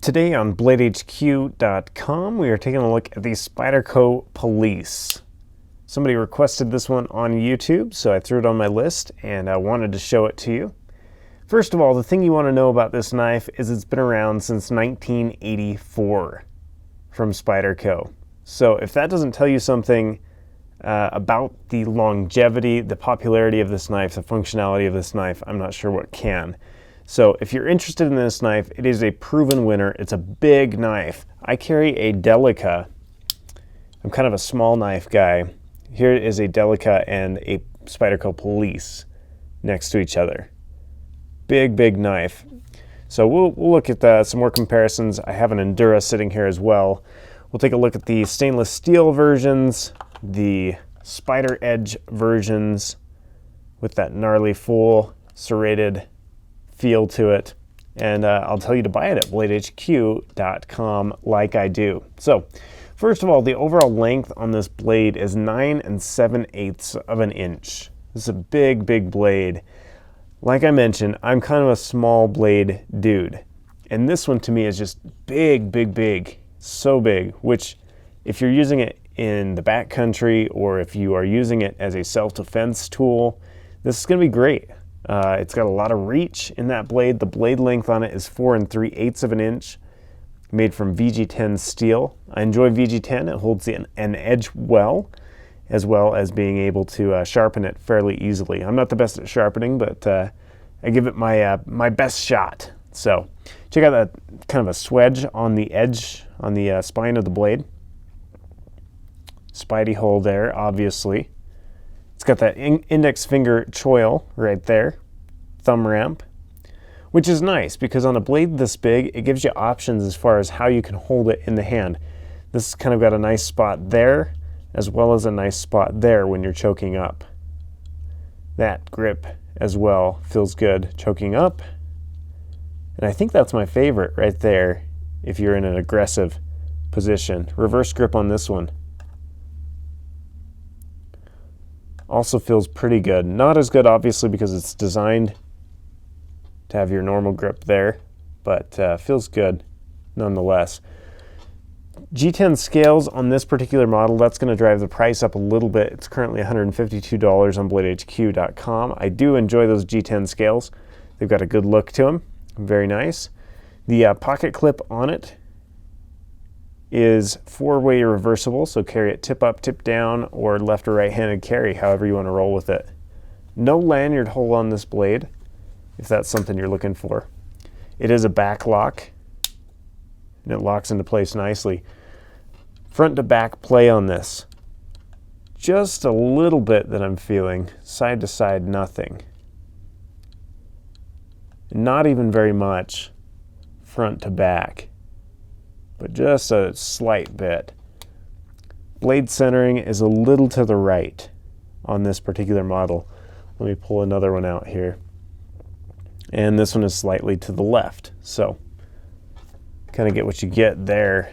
Today on BladeHQ.com, we are taking a look at the Spyderco Police. Somebody requested this one on YouTube, so I threw it on my list and I wanted to show it to you. First of all, the thing you want to know about this knife is it's been around since 1984 from Spyderco. So if that doesn't tell you something about the longevity, the popularity of this knife, the functionality of this knife, I'm not sure what can. So if you're interested in this knife, it is a proven winner. It's a big knife. I carry a Delica. I'm kind of a small knife guy. Here is a Delica and a Spyderco Police next to each other. Big, big knife. So we'll look at some more comparisons. I have an Endura sitting here as well. We'll take a look at the stainless steel versions, the Spider Edge versions with that gnarly full serrated feel to it, and I'll tell you to buy it at BladeHQ.com like I do. So first of all, the overall length on this blade is 9 7/8 of an inch. This is a big, big blade. Like I mentioned, I'm kind of a small blade dude, and this one to me is just big, big, big, so big, which if you're using it in the backcountry or if you are using it as a self-defense tool, this is going to be great. It's got a lot of reach in that blade. The blade length on it is 4 3/8 of an inch, made from VG10 steel. I enjoy VG10. It holds an edge well as being able to sharpen it fairly easily. I'm not the best at sharpening, but I give it my best shot. So check out that kind of a swedge on the edge, on the spine of the blade. Spidey hole there, obviously. It's got that index finger choil right there, thumb ramp, which is nice because on a blade this big, it gives you options as far as how you can hold it in the hand. This kind of got a nice spot there, as well as a nice spot there when you're choking up. That grip as well feels good choking up. And I think that's my favorite right there if you're in an aggressive position. Reverse grip on this one also feels pretty good. Not as good, obviously, because it's designed to have your normal grip there, but feels good nonetheless. G10 scales on this particular model, that's going to drive the price up a little bit. It's currently $152 on BladeHQ.com. I do enjoy those G10 scales. They've got a good look to them. Very nice. The pocket clip on it is 4-way reversible, so carry it tip up, tip down, or left or right-handed carry, however you want to roll with it. No lanyard hole on this blade, if that's something you're looking for. It is a backlock, and it locks into place nicely. Front to back play on this. Just a little bit that I'm feeling. Side to side, nothing. Not even very much front to back, but just a slight bit. Blade centering is a little to the right on this particular model. Let me pull another one out here. And this one is slightly to the left. So kind of get what you get there.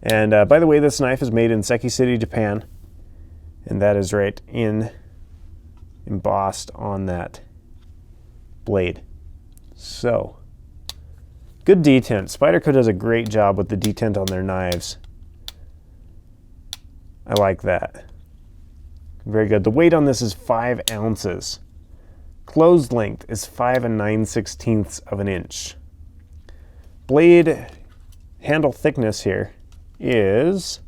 And by the way, this knife is made in Seki City, Japan. And that is right embossed on that blade. So good detent. Spyderco does a great job with the detent on their knives. I like that. Very good. The weight on this is 5 ounces. Closed length is 5 9/16 of an inch. Blade handle thickness here is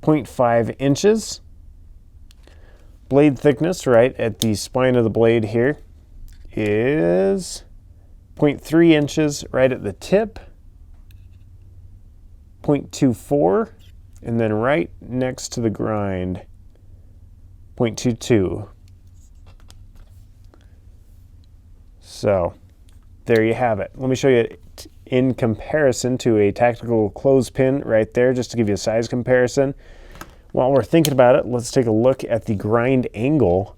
0.5 inches. Blade thickness right at the spine of the blade here is 0.3 inches right at the tip, 0.24, and then right next to the grind, 0.22. So there you have it. Let me show you it in comparison to a tactical clothespin right there, just to give you a size comparison. While we're thinking about it, let's take a look at the grind angle.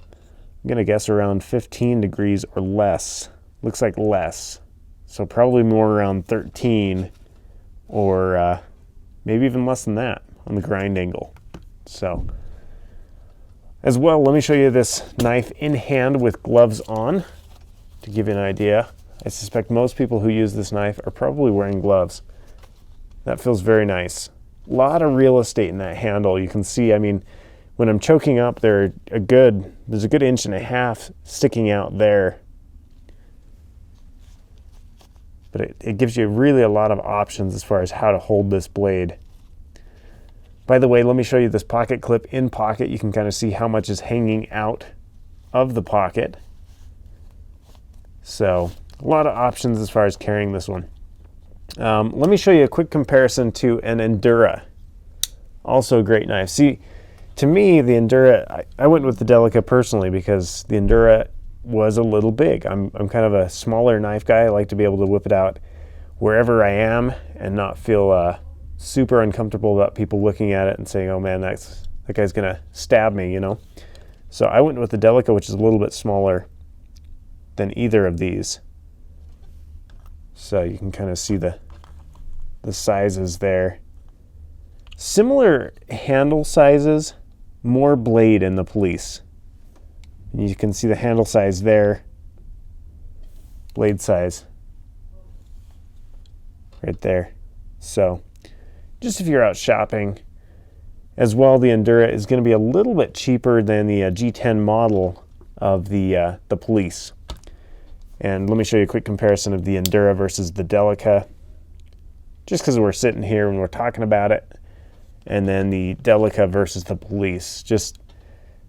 I'm gonna guess around 15 degrees or less. Looks like less. So probably more around 13 or maybe even less than that on the grind angle. So as well, let me show you this knife in hand with gloves on to give you an idea I suspect most people who use this knife are probably wearing gloves. That feels very nice. A lot of real estate in that handle. You can see, I mean, when I'm choking up, there's a good 1.5 inches sticking out there. But it gives you really a lot of options as far as how to hold this blade. By the way, let me show you this pocket clip in pocket. You can kind of see how much is hanging out of the pocket. So a lot of options as far as carrying this one. Let me show you a quick comparison to an Endura. Also a great knife. See, to me, the Endura, I went with the Delica personally because the Endura was a little big. I'm kind of a smaller knife guy. I like to be able to whip it out wherever I am and not feel super uncomfortable about people looking at it and saying, oh man, that guy's gonna stab me, you know? So I went with the Delica, which is a little bit smaller than either of these. So you can kind of see the sizes there. Similar handle sizes, more blade in the Police. And you can see the handle size there, blade size right there. So just if you're out shopping, as well, the Endura is going to be a little bit cheaper than the G10 model of the Police. And let me show you a quick comparison of the Endura versus the Delica, just because we're sitting here and we're talking about it. And then the Delica versus the Police, just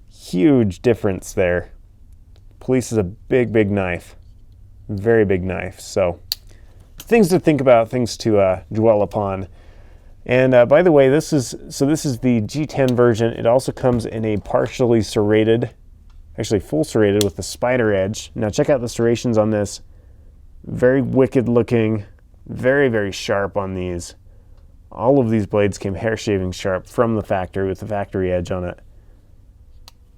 huge difference there. Police is a big, big knife, very big knife. So things to think about, things to dwell upon. And by the way, this is the G10 version. It also comes in a partially serrated, actually full serrated with the spider edge. Now check out the serrations on this. Very wicked looking, very, very sharp on these. All of these blades came hair shaving sharp from the factory with the factory edge on it.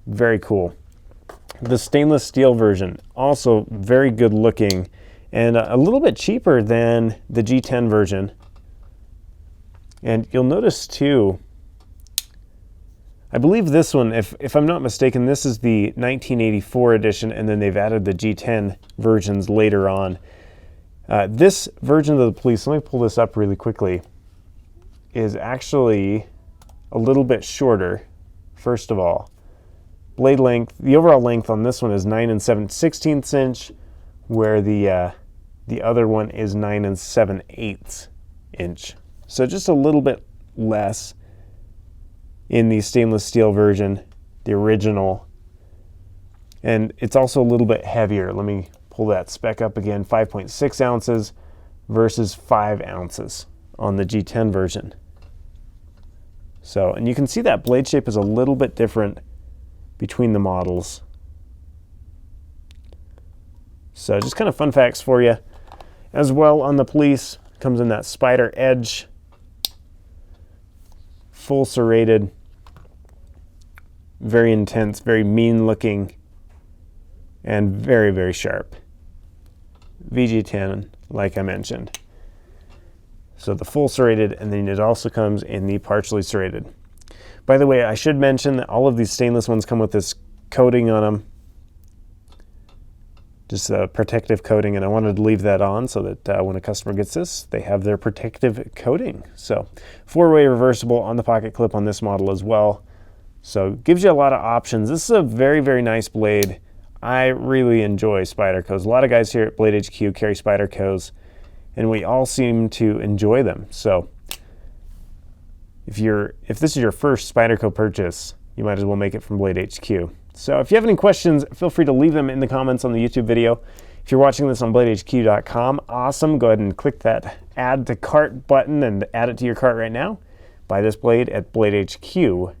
Very cool. The stainless steel version, also very good looking and a little bit cheaper than the G10 version. And you'll notice too, I believe this one, if I'm not mistaken, this is the 1984 edition, and then they've added the G10 versions later on. This version of the Police, let me pull this up really quickly, is actually a little bit shorter, first of all. Blade length, the overall length on this one is 9 7/16 inch, where the other one is 9 7/8 inch. So just a little bit less in the stainless steel version, the original. And it's also a little bit heavier. Let me pull that spec up again, 5.6 ounces versus 5 ounces on the G10 version. So, and you can see that blade shape is a little bit different between the models. So just kind of fun facts for you. As well, on the Police, comes in that spider edge, full serrated, very intense, very mean looking, and very, very sharp. VG10, like I mentioned. So the full serrated, and then it also comes in the partially serrated. By the way, I should mention that all of these stainless ones come with this coating on them, just a protective coating, and I wanted to leave that on so that when a customer gets this, they have their protective coating. So 4-way reversible on the pocket clip on this model as well. So gives you a lot of options. This is a very, very nice blade. I really enjoy Spydercos. A lot of guys here at Blade HQ carry Spydercos, and we all seem to enjoy them. So if this is your first Spyderco purchase, you might as well make it from Blade HQ. So if you have any questions, feel free to leave them in the comments on the YouTube video. If you're watching this on bladehq.com, awesome. Go ahead and click that add to cart button and add it to your cart right now. Buy this blade at bladehq.com.